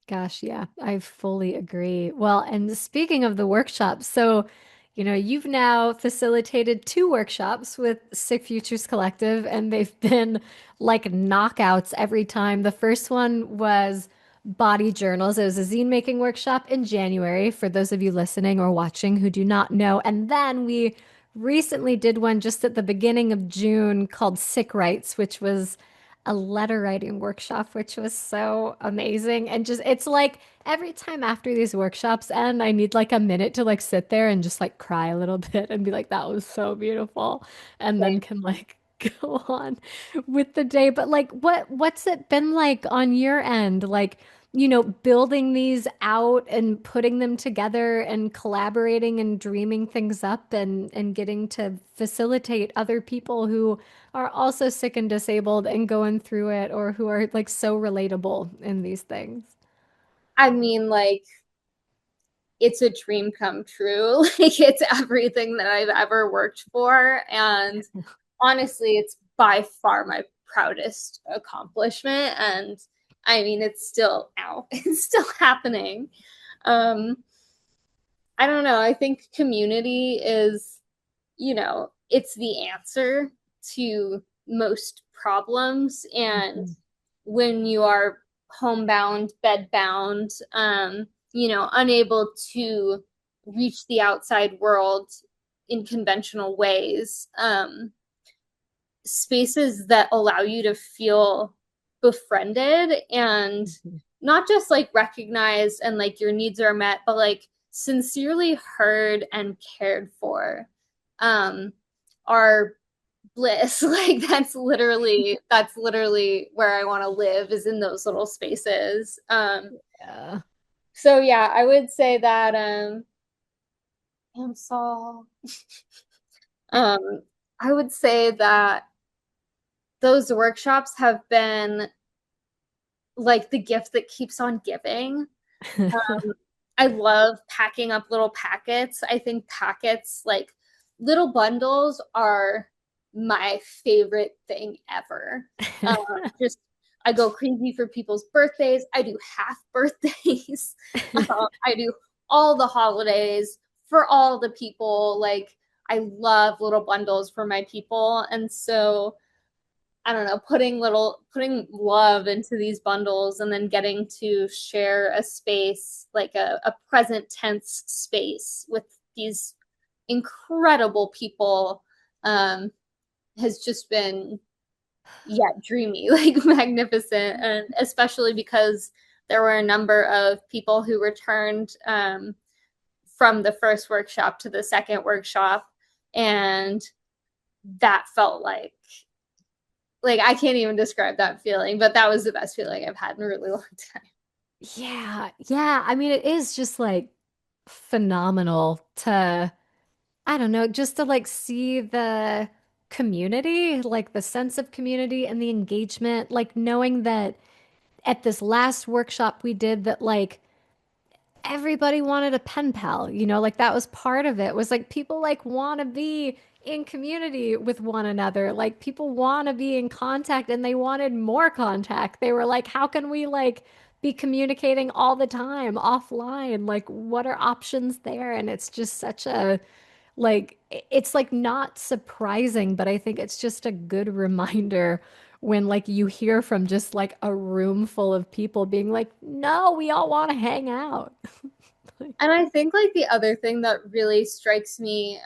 Gosh, yeah, I fully agree. Well, and speaking of the workshops, so, you've now facilitated two workshops with Sick Futures Collective, and they've been like knockouts every time. The first one was body journals. It was a zine making workshop in January, for those of you listening or watching who do not know. And then we recently did one just at the beginning of June called Sick Rights, which was a letter writing workshop, which was so amazing. And just, it's like every time after these workshops end, I need like a minute to like sit there and just like cry a little bit and be like, that was so beautiful. And then can like go on with the day. But like, what's it been like on your end? Like, building these out and putting them together and collaborating and dreaming things up and getting to facilitate other people who are also sick and disabled and going through it or who are like so relatable in these things. I mean, like it's a dream come true. Like it's everything that I've ever worked for. And honestly, it's by far my proudest accomplishment. And I mean, it's still out, it's still happening. Um, I don't know. I think community is, it's the answer to most problems. And Mhm. when you are homebound, bedbound, unable to reach the outside world in conventional ways, spaces that allow you to feel befriended and Mhm. not just like recognized and like your needs are met, but like sincerely heard and cared for um, are bliss. Like that's literally where I want to live is in those little spaces. Yeah. So yeah, I would say that I'm so um I would say that those workshops have been like the gift that keeps on giving. I love packing up little packets. I think packets, like little bundles, are my favorite thing ever. Just I go crazy for people's birthdays. I do half birthdays. I do all the holidays for all the people. Like I love little bundles for my people, and so I don't know, putting love into these bundles and then getting to share a space, like a present tense space with these incredible people, um, has just been, yeah, dreamy, like magnificent. And especially because there were a number of people who returned from the first workshop to the second workshop. And that felt like I can't even describe that feeling, but that was the best feeling I've had in a really long time. Yeah. Yeah. I mean, it is just like phenomenal to, I don't know, just to like see the community, like the sense of community and the engagement, like knowing that at this last workshop we did that like everybody wanted a pen pal, like that was part of it was like people like want to be in community with one another. Like people want to be in contact and they wanted more contact. They were like, how can we like be communicating all the time offline. Like, what are options there? And it's just such a like it's like not surprising, but I think it's just a good reminder when like you hear from just like a room full of people being like, no, we all want to hang out. Like, And I think like the other thing that really strikes me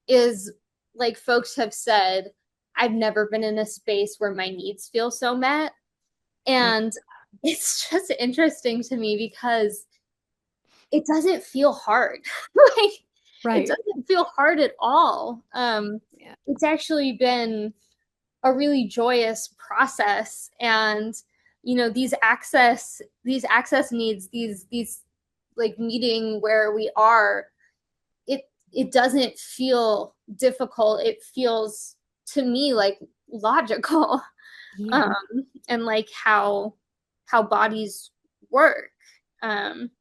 is like folks have said, I've never been in a space where my needs feel so met. yeah, And it's just interesting to me because it doesn't feel hard. Like it right. doesn't feel hard at all. Yeah. It's actually been a really joyous process. And these access needs, these like meeting where we are, it doesn't feel difficult. It feels to me like logical. Yeah. um and like how bodies work. um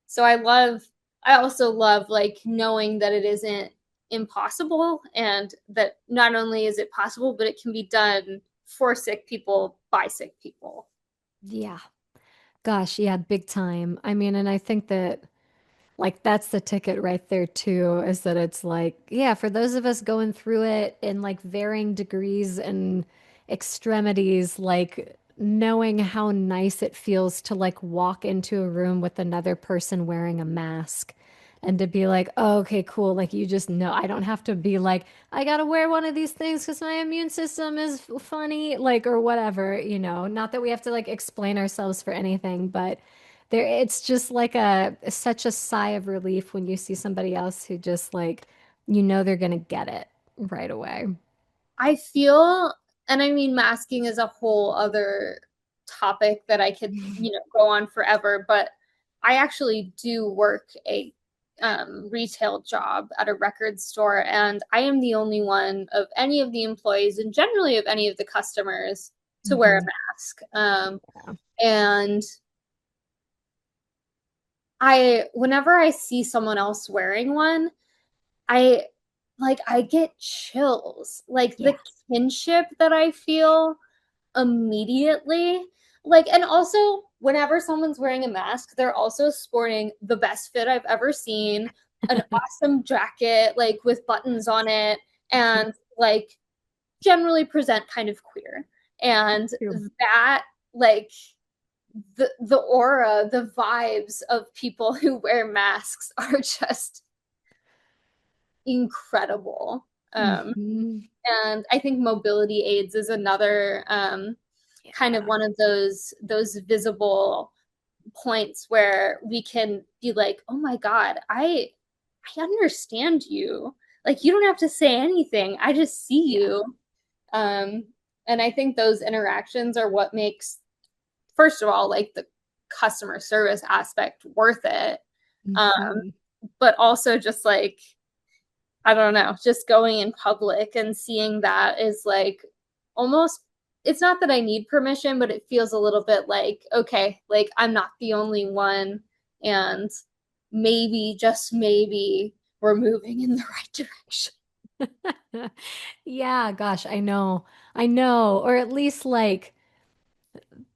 so I also love like knowing that it isn't impossible, and that not only is it possible, but it can be done for sick people by sick people. Yeah. Gosh, yeah, big time. I mean, and I think that like that's the ticket right there too, is that it's like, yeah, for those of us going through it in like varying degrees and extremities, like knowing how nice it feels to like walk into a room with another person wearing a mask and to be like, oh, okay, cool. Like you just know, I don't have to be like, I gotta wear one of these things because my immune system is funny, like, or whatever, you know, not that we have to like explain ourselves for anything, but there, it's just like a such a sigh of relief when you see somebody else who just like, you know, they're gonna get it right away. I feel, and I mean, masking is a whole other topic that I could, go on forever, but I actually do work a retail job at a record store, and I am the only one of any of the employees and generally of any of the customers to wear a Mhm. mask. And whenever I see someone else wearing one, I I get chills, like the Yes. kinship that I feel immediately. Like, and also, whenever someone's wearing a mask, they're also sporting the best fit I've ever seen, an awesome jacket, like with buttons on it, and like generally present kind of queer. And True. that, like, the aura, the vibes of people who wear masks are just incredible. Mhm. And I think mobility aids is another kind of Yeah. one of those visible points where we can be like, oh my God, I understand you. Like you don't have to say anything. I just see Yeah. you. Um, and I think those interactions are what makes, first of all, like the customer service aspect worth it. Um, Mhm. but also just like I don't know, just going in public and seeing that is like almost, it's not that I need permission, but it feels a little bit like, okay, like I'm not the only one. And maybe, just maybe, we're moving in the right direction. Yeah, gosh, I know. I know. Or at least like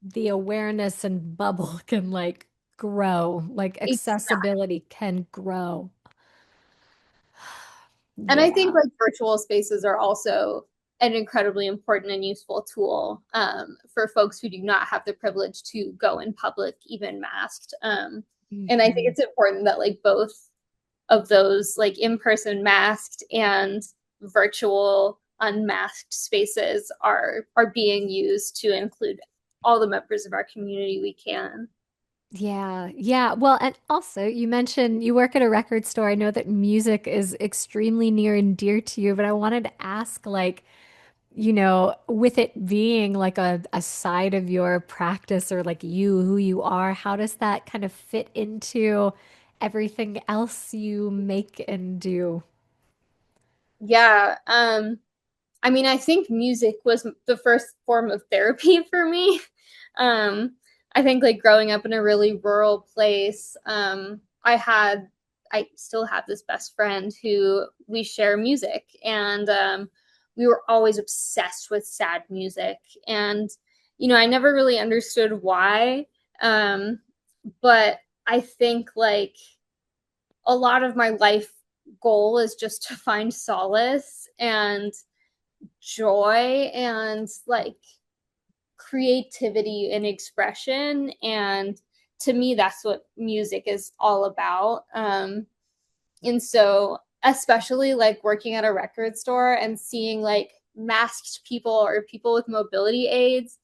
the awareness and bubble can like grow, like Exactly. accessibility can grow. And I think Yeah. like virtual spaces are also an incredibly important and useful tool for folks who do not have the privilege to go in public, even masked. And I think Mhm. it's important that like both of those like in-person masked and virtual unmasked spaces are being used to include all the members of our community we can. Yeah, yeah. Well, and also you mentioned you work at a record store. I know that music is extremely near and dear to you, but I wanted to ask, like, you know, with it being like a side of your practice or like you, who you are, how does that kind of fit into everything else you make and do? Yeah. I mean, I think music was the first form of therapy for me. Um, I think like growing up in a really rural place, I still have this best friend who we share music, and we were always obsessed with sad music. And, I never really understood why. Um, but I think like a lot of my life goal is just to find solace and joy and like creativity and expression. And to me, that's what music is all about. And so, especially like working at a record store and seeing like masked people or people with mobility aids,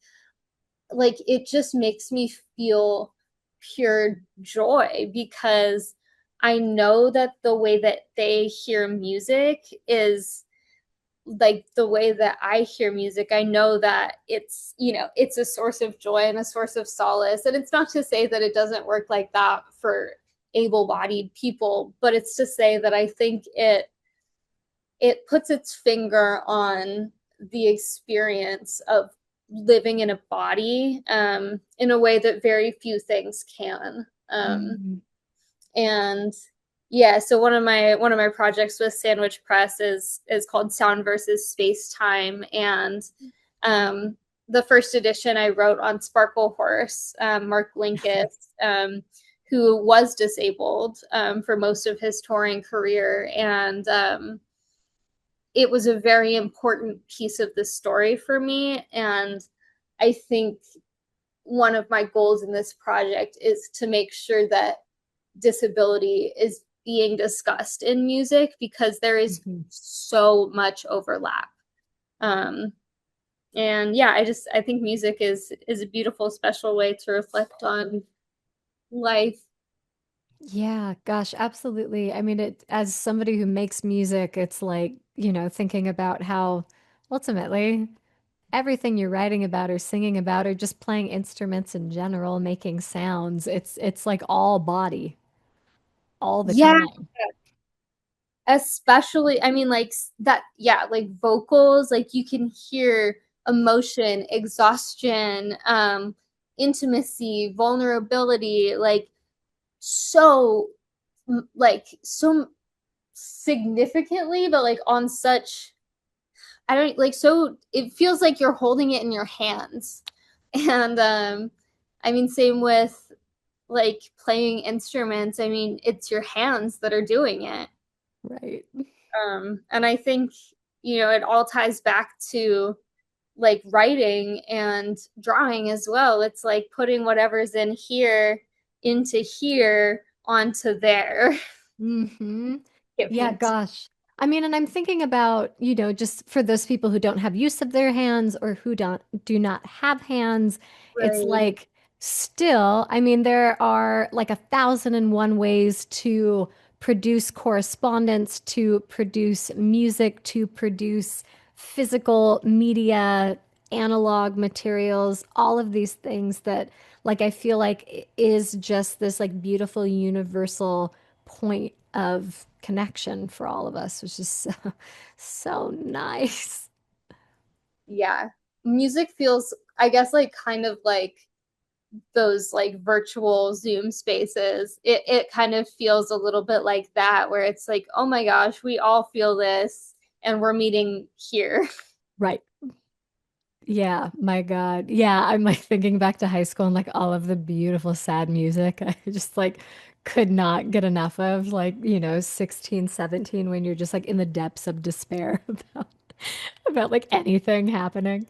like it just makes me feel pure joy because I know that the way that they hear music is like the way that I hear music. I know that it's a source of joy and a source of solace. And it's not to say that it doesn't work like that for able-bodied people, but it's to say that I think it puts its finger on the experience of living in a body in a way that very few things can. Mm. And yeah, so one of my projects with Sandwich Press is called Sound versus Space Time, and um, the first edition I wrote on Sparkle Horse, Mark Linkus, who was disabled for most of his touring career, and it was a very important piece of the story for me. And I think one of my goals in this project is to make sure that disability is being discussed in music because there is Mhm. so much overlap. Um, and yeah, I think music is a beautiful, special way to reflect on life. Yeah, gosh, absolutely. I mean, it as somebody who makes music, it's like, thinking about how ultimately everything you're writing about or singing about or just playing instruments in general, making sounds, it's like all body all the Yeah, time. especially, I mean, like that, yeah, like vocals, like you can hear emotion, exhaustion, intimacy, vulnerability, like so, like so significantly, but like on such, I don't like, so it feels like you're holding it in your hands. And I mean, same with like playing instruments. I mean, it's your hands that are doing it. Right. And I think, it all ties back to like writing and drawing as well. It's like putting whatever's in here into here onto there. Mm-hmm. Get Yeah, paint. gosh. I mean, and I'm thinking about, just for those people who don't have use of their hands or who do not have hands, it's Right. like still, I mean, there are like 1,001 ways to produce correspondence, to produce music, to produce physical media, analog materials, all of these things that like I feel like is just this like beautiful universal point of connection for all of us, which is so, so nice. Yeah. Music feels, I guess, like kind of like those like virtual Zoom spaces. It kind of feels a little bit like that, where it's like, oh my gosh, we all feel this and we're meeting here. Right. Yeah, my God. Yeah, I'm like thinking back to high school and like all of the beautiful sad music I just like could not get enough of, like, 16, 17, when you're just like in the depths of despair about like anything happening.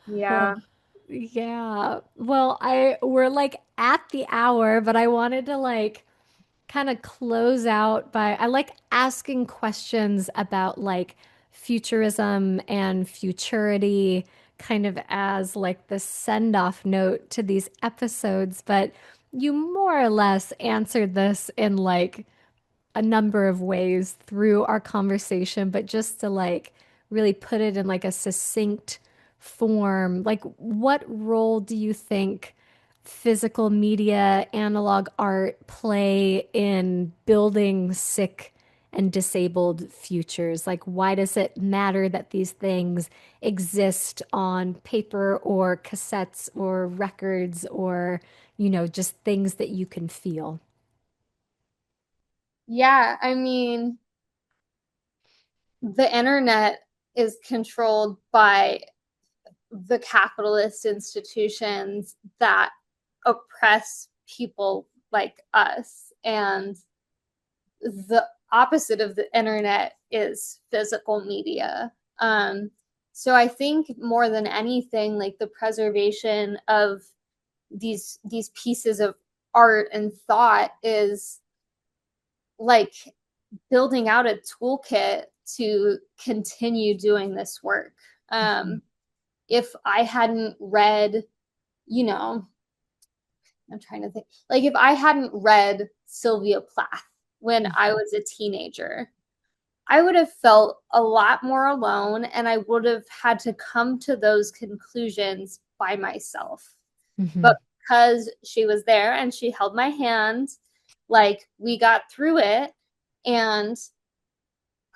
Yeah. Yeah. Well, we're like at the hour, but I wanted to like kind of close out by I like asking questions about like futurism and futurity kind of as like the send-off note to these episodes, but you more or less answered this in like a number of ways through our conversation, but just to like really put it in like a succinct form, like what role do you think physical media, analog art play in building sick and disabled futures? Like, why does it matter that these things exist on paper or cassettes or records or, just things that you can feel? Yeah, I mean, the internet is controlled by the capitalist institutions that oppress people like us. And the opposite of the internet is physical media. So I think more than anything, like the preservation of these pieces of art and thought is like building out a toolkit to continue doing this work. Mhm. If I hadn't read, you know, I'm trying to think, like if I hadn't read Sylvia Plath when I was a teenager, I would have felt a lot more alone and I would have had to come to those conclusions by myself. But Mhm. because she was there and she held my hand, like we got through it and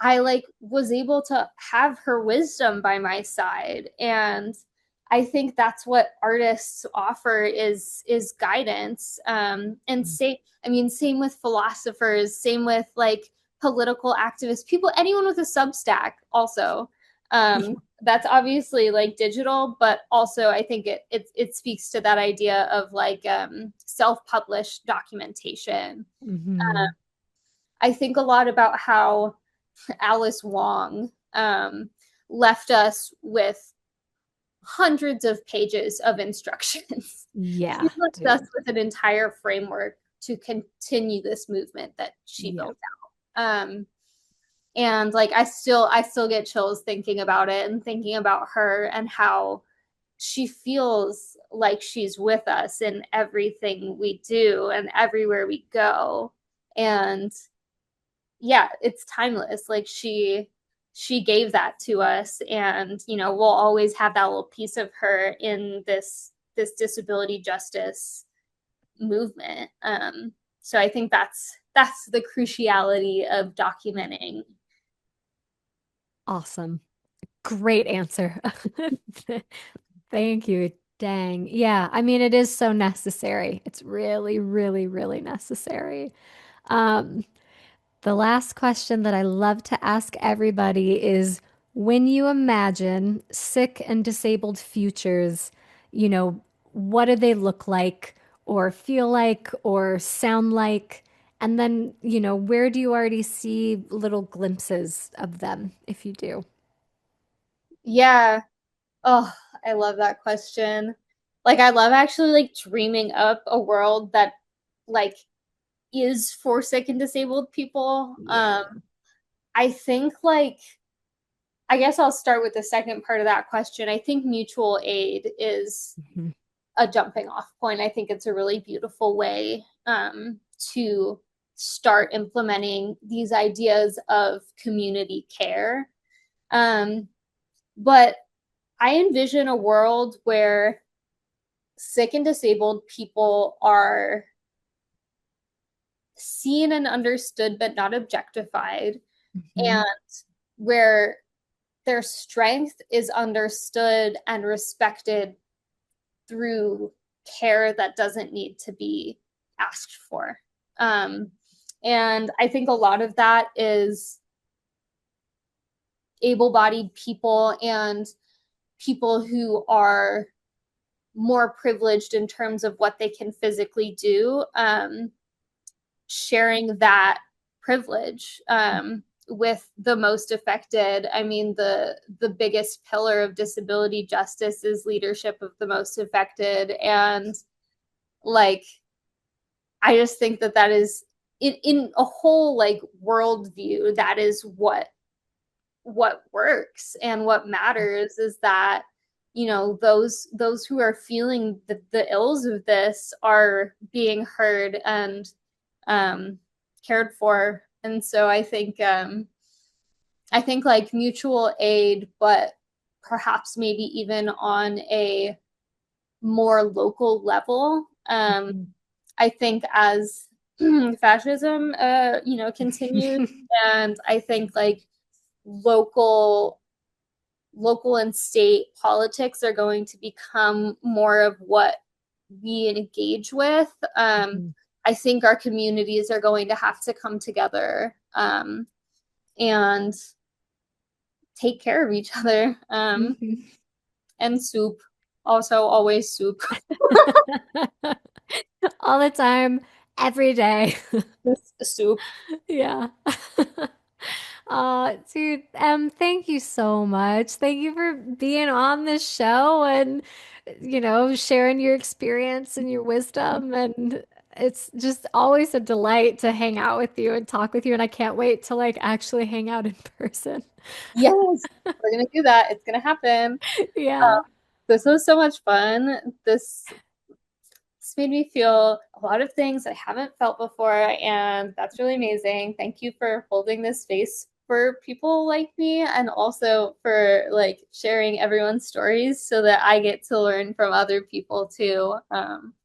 I like was able to have her wisdom by my side. And I think that's what artists offer is guidance. And say, I mean, same with philosophers, same with like political activists, people, anyone with a Substack also. That's obviously like digital, but also I think it speaks to that idea of like self-published documentation. Mhm. I think a lot about how Alice Wong left us with hundreds of pages of instructions. She Yeah, left us dude. with an entire framework to continue this movement that she Yep. built out. And like I still get chills thinking about it and thinking about her and how she feels like she's with us in everything we do and everywhere we go. And yeah, it's timeless. Like she gave that to us, and we'll always have that little piece of her in this disability justice movement. So I think that's the cruciality of documenting. Awesome. Great answer. Thank you. Dang. Yeah, I mean, it is so necessary. It's really, really, really necessary. Um, the last question that I love to ask everybody is when you imagine sick and disabled futures, you know, what do they look like or feel like or sound like? And then, where do you already see little glimpses of them if you do? Yeah. Oh, I love that question. Like I love actually like dreaming up a world that like is for sick and disabled people. Yeah. I think like I guess I'll start with the second part of that question. I think mutual aid is Mhm. a jumping off point. I think it's a really beautiful way to start implementing these ideas of community care. Um, but I envision a world where sick and disabled people are seen and understood, but not objectified, Mhm. and where their strength is understood and respected through care that doesn't need to be asked for. Um, and I think a lot of that is able bodied people and people who are more privileged in terms of what they can physically do, sharing that privilege with the most affected. I mean, the biggest pillar of disability justice is leadership of the most affected, and like I just think that is in a whole like worldview. That is what works and what matters is that those who are feeling the ills of this are being heard and um, cared for. And so I think like mutual aid, but perhaps maybe even on a more local level. Mhm. I think as fascism, continues, and I think like local local and state politics are going to become more of what we engage with. Mhm. I think our communities are going to have to come together and take care of each other. Mhm. and soup. Also, always soup. All the time, every day. Just soup. Yeah. Dude, thank you so much. Thank you for being on this show and, sharing your experience and your wisdom. And it's just always a delight to hang out with you and talk with you. And I can't wait to like actually hang out in person. Yes, we're gonna do that. It's gonna happen. Yeah. This was so much fun. This made me feel a lot of things I haven't felt before, and that's really amazing. Thank you for holding this space for people like me and also for like sharing everyone's stories so that I get to learn from other people too.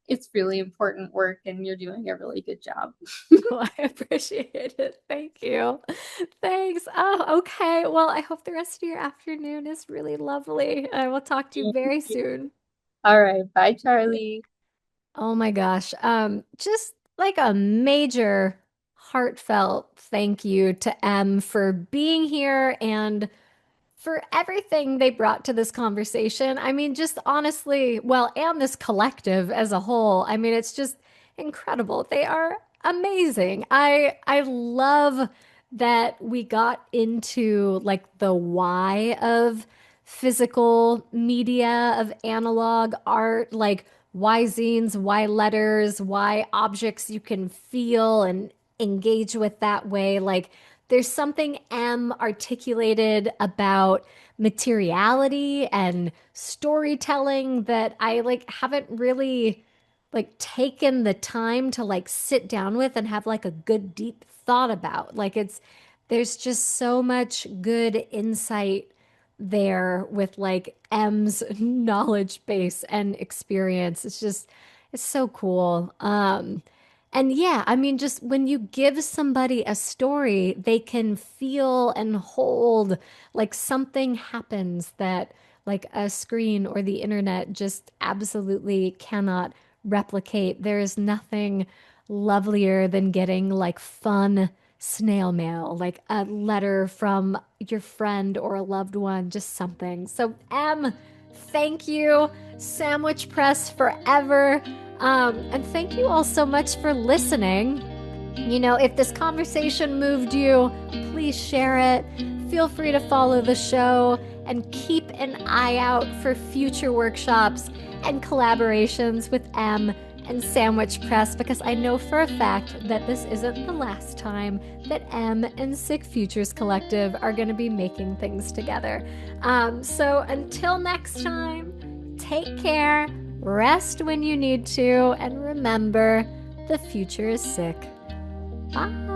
It's really important work and you're doing a really good job. Well, I appreciate it. Thank you. Thanks. Oh, okay. Well, I hope the rest of your afternoon is really lovely. I will talk to you very soon. All right, bye, Charlie. Oh my gosh. Just like a major heartfelt thank you to Em for being here and for everything they brought to this conversation. I mean, just honestly, well, and this collective as a whole. I mean, it's just incredible. They are amazing. I love that we got into like the why of physical media, of analog art, like why zines, why letters, why objects you can feel and engage with that way. Like there's something M articulated about materiality and storytelling that I like haven't really like taken the time to like sit down with and have like a good deep thought about. Like there's just so much good insight there with like M's knowledge base and experience. It's so cool. And yeah, I mean, just when you give somebody a story, they can feel and hold like something happens that like a screen or the internet just absolutely cannot replicate. There is nothing lovelier than getting like fun snail mail, like a letter from your friend or a loved one, just something. So, thank you. Sandwich Press forever. And thank you all so much for listening. If this conversation moved you, please share it. Feel free to follow the show and keep an eye out for future workshops and collaborations with M and Sandwich Press because I know for a fact that this isn't the last time that M and Sick Futures Collective are going to be making things together. So until next time, take care, rest when you need to, and remember, the future is sick. Bye.